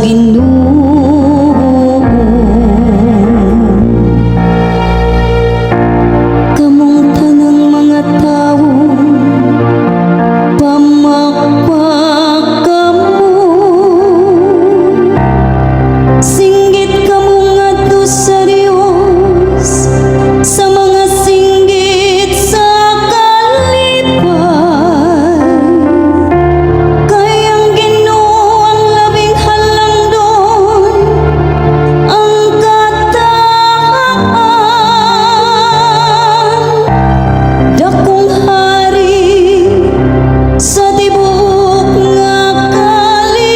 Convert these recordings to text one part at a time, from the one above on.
Ginoo. Kamong tanang mga tawo pamakpakamo, singgit kamong ngadto sa Dios sa mga singgit sa kalipay. Kay ang Ginoo ang labing halangdon, ang kataan, dakong hari sa tibuok nga kalibutan.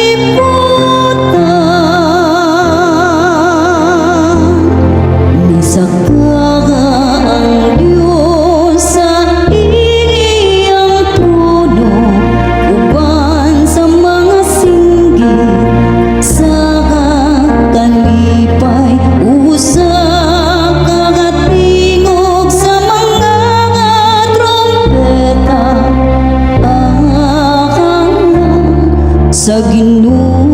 Nisaka ang Diyos sa iyang trono, uban sa mga singgit sa kalipay. Usa kagatingog sa mga trompeta, sa Ginoo.